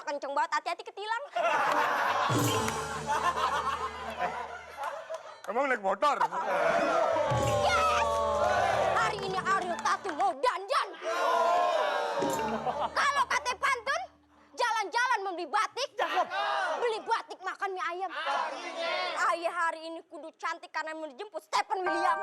kenceng banget, hati-hati ketilang. Emang naik motor? Yes! Hari ini Ariel Tatum mau dandan. Kalau kata pantun, jalan-jalan membeli batik. Beli batik makan mie ayam. Ayah hari ini kudu cantik karena mau dijemput Stephen William.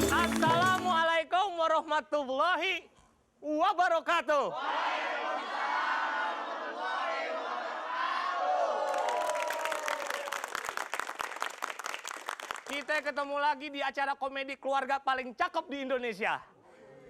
Assalamualaikum warahmatullahi wabarakatuh. Kita ketemu lagi di acara komedi keluarga paling cakep di Indonesia.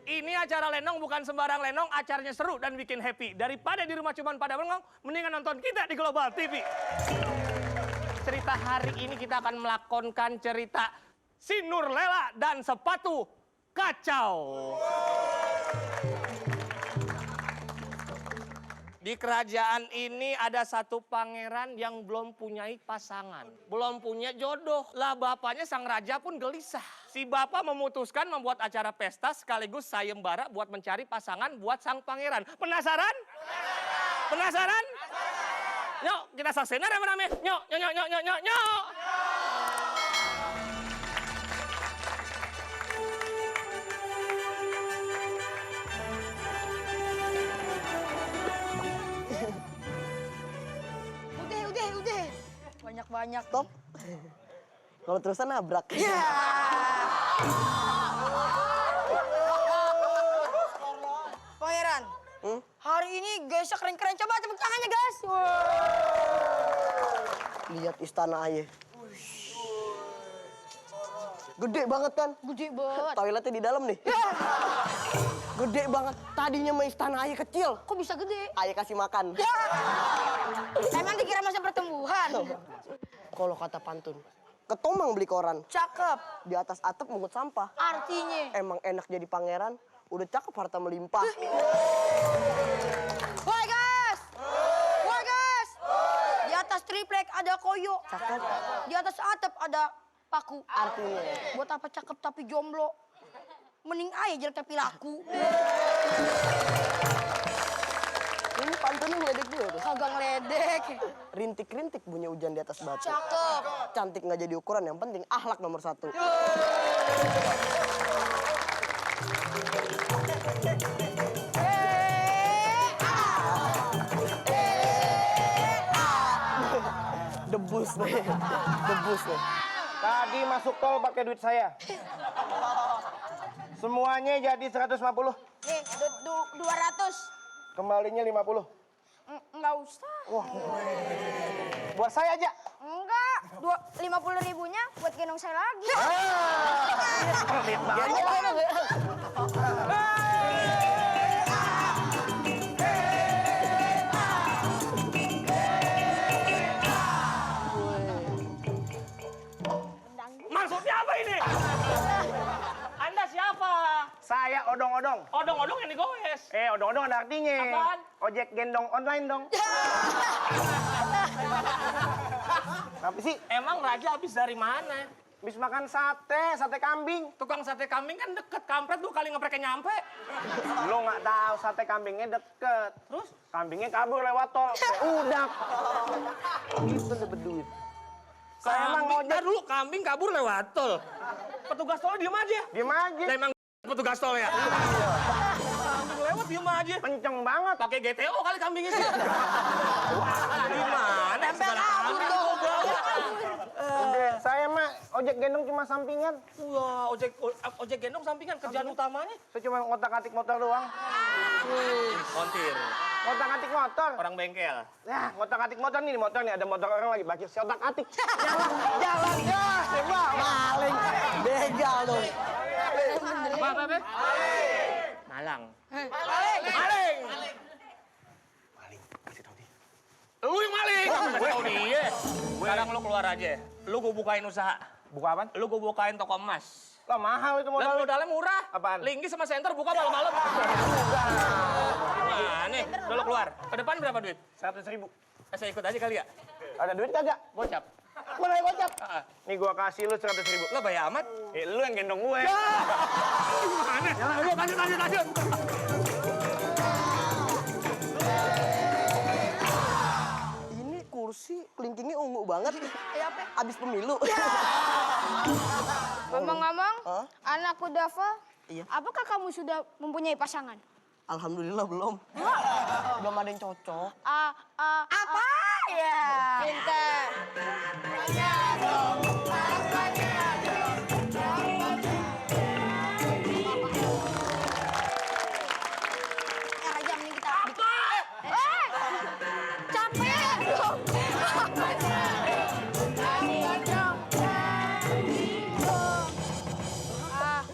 Ini acara lenong bukan sembarang lenong, acaranya seru dan bikin happy. Daripada di rumah cuman pada bengong, mendingan nonton kita di Global TV. Cerita hari ini kita akan melakonkan cerita Si Nurlela dan Sepatu Kacau. Di kerajaan ini ada satu pangeran yang belum punya pasangan. Belum punya jodoh. Lah bapaknya sang raja pun gelisah. Si bapak memutuskan membuat acara pesta sekaligus sayembara buat mencari pasangan buat sang pangeran. Penasaran? Penasaran? Nyok, kita saksikan rame-rame. Nyok, nyok, nyok, nyok, nyok, nyok. Udah. Banyak-banyak. Top. Kalau terusan nabrak. Ya. Pangeran, hari ini guys keren-keren. Coba tepuk tangannya guys. Lihat istana ayah. Gede banget kan? Gede banget. Toiletnya di dalam nih. Gede banget. Tadinya mah istana ayah kecil. Kok bisa gede? Ayah kasih makan. Ya. Emang dikira masa pertumbuhan? Kalau kata pantun, ketomang beli koran. Cakep. Di atas atap mungut sampah. Artinya? Emang enak jadi pangeran. Udah cakep harta melimpah. Woi guys! Woi guys! Di atas triplek ada koyo. Cakep. Di atas atap ada paku. Artinya? Buat apa cakep tapi jomblo? Mending aja jelek tapi laku. Ini pantunnya ngeledek juga tuh. Kagak ngeledek. Rintik-rintik bunyi hujan di atas batu. Cakep. Cantik nggak jadi ukuran, yang penting akhlak nomor 1. Debus nih. Debus nih. Tadi masuk tol pakai duit saya. Semuanya jadi 150. Nih, 200. Kembalinya 50. Enggak usah. Buat saya aja. Enggak. 50.000-nya buat gendong saya lagi. Pelit banget. Maksudnya apa ini? Anda siapa? Saya odong-odong. Odong-odong yang digoes. Odong-odong ada artinya. Apaan? Ojek gendong online dong. Tapi sih, Emang raja habis dari mana? habis makan sate kambing. Tukang sate kambing kan deket, kampret 2 kali ngepreknya nyampe. Lo nggak tahu sate kambingnya deket. Terus kambingnya kabur lewat tol. Udah. Itu dapat duit. Saya emang Kambing, ojek. dulu kambing kabur lewat tol. Petugas tol diem aja. Diem aja. Lah emang petugas tol ya? Kambing lewat diem aja. Kenceng banget. Pakai GTO kali kambingnya sih. Gimana? Nempel Segala kabur kambing dong. bawa. Udah, saya mah ojek gendong cuma sampingan. Wah, ojek gendong sampingan kerjaan utamanya. Saya cuma ngotak-atik motor doang. Montir, Ngotak-atik motor. orang bengkel. Nah, ngotak-atik motor nih, ada motor orang lagi bakir si otak-atik. Jalan, ya, coba. Maling. Begal tuh. Apa? Malang. Maling. Maling. Maling, kasih tau dia. Lu yang maling. Gue tahu dia. Sekarang lu keluar aja. Lu gue bukain usaha. Buka apaan? Lu gue bukain toko emas. Lah mahal itu Dan modal. modalnya murah. Apaan? Linggis sama senter buka malam-malam. Nah, nih, dulu keluar. Ke depan berapa duit? 100.000. Saya ikut aja kali ya. Ada duit kagak? Gocap. Boleh gocap. Heeh. Nih gua kasih lu 100.000. Lo bayar amat. Lu yang gendong gue. Gimana? Yuk, lanjut. Ini kursi kelingkingnya ungu banget. Abis pemilu. Ngomong-ngomong, Hah? anakku Dava, Iya. apakah kamu sudah mempunyai pasangan? Alhamdulillah belum. Belum ada yang cocok. Apa? Ya. Pintar. Raja, mending kita. Capek dong.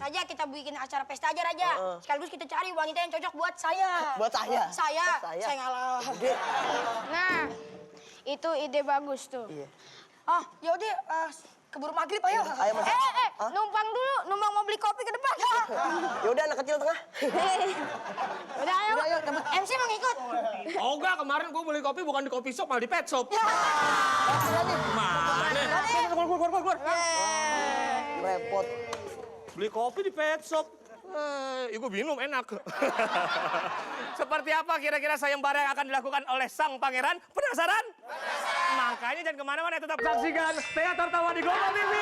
Raja, kita bikin acara pesta aja, Raja. Sekaligus kita cari wanita yang cocok buat saya. Buat saya? Saya Saya? ngalah. Nah, itu ide bagus tuh. Iya. Yaudah, keburu maghrib ayo. Ayo, Mas. Hah? Numpang dulu, numpang mau beli kopi ke depan. Yaudah anak kecil tengah. Udah ayo, Udah, ayo, cepet. MC mau ngikut. Oh enggak, kemarin gue beli kopi bukan di kopi shop, malah di pet shop. Mana? Keluar. Repot. Beli kopi di pet shop. Gue minum enak. Seperti apa kira-kira sayembara yang akan dilakukan oleh sang pangeran? Penasaran? Makanya jangan kemana-mana, tetap saksikan Teater Tawa di Global TV.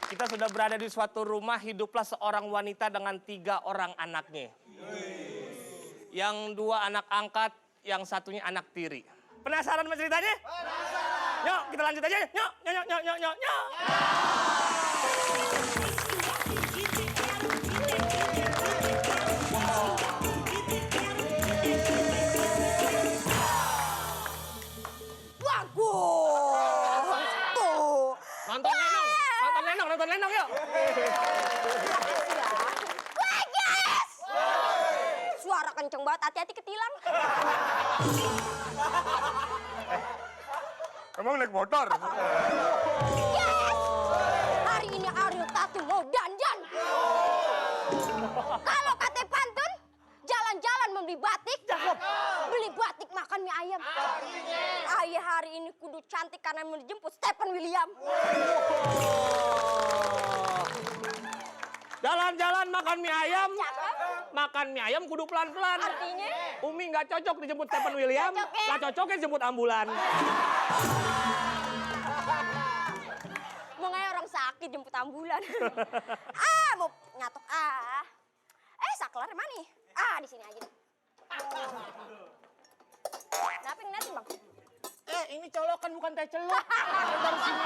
Kita sudah berada di suatu rumah, hiduplah seorang wanita dengan 3 orang anaknya. Yang 2 anak angkat, yang satunya anak tiri. Penasaran sama ceritanya? Penasaran. Yuk, kita lanjut aja. Yuk. Bagus. Tuh. Nonton lenong yuk. Wah, guys. Suara kenceng banget, hati-hati ketilang. Emang naik motor? Yes. Hari ini Ariel Tatum mau dandan. Kalau kata pantun, jalan-jalan membeli batik. Beli batik makan mie ayam. Ayah hari ini kudu cantik karena menjemput Stephen William. Jalan-jalan makan mie ayam. Cakep. Makan mie ayam kudu pelan-pelan. Artinya? Umi nggak cocok dijemput Stephen William. Cocok, ya? Nggak cocoknya dijemput ambulan. Mau ngayak orang sakit jemput ambulan. Mau nyatok saklar mana nih? Di sini aja deh. Kenapa yang ngeliatin, Bang? Ini colokan bukan teh celok. Taruh sini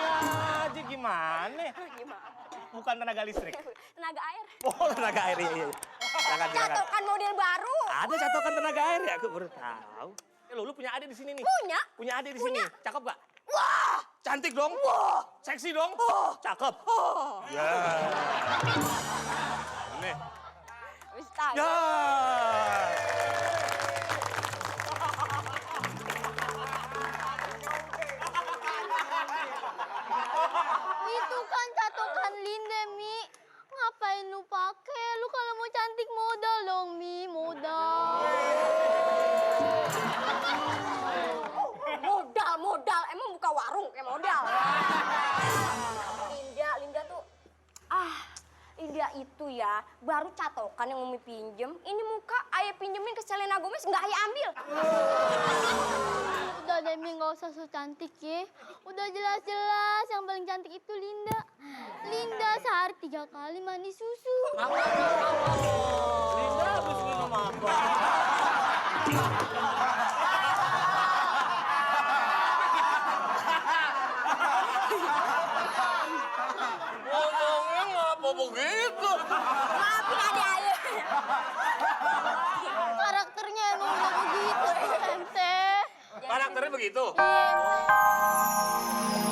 aja gimana? Gimana? Bukan tenaga listrik. Tenaga air. Oh, tenaga air, iya. Silakan. Catokan model baru. Ada catokan tenaga air ya? Aku baru tahu. Lu punya adik di sini nih. Punya? Punya adik di sini. Cakep gak? Wah! Cantik dong? Seksi dong? Cakep? Ya. Nih. Wis tahu. Ya. Itu kan catokan Linda, Mi. Ngapain lu pakai? Lu kalau mau cantik modal dong, Mi. Modal. Modal. Emang buka warung kayak modal. Linda tuh. Linda itu ya, baru catokan yang Umi pinjem. Ini muka ayah pinjemin ke Selena Gomez, nggak ayah ambil. Udah deh, Mi. Nggak usah so cantik ya. Udah jelas-jelas yang paling cantik itu Linda. Linda sehari 3 kali mandi susu. Linda habis minum apa? Ngomongnya ngapa begitu. Maafin adik ayah. Karakternya emang udah begitu, Ente. Karakternya begitu. Iya, Ente.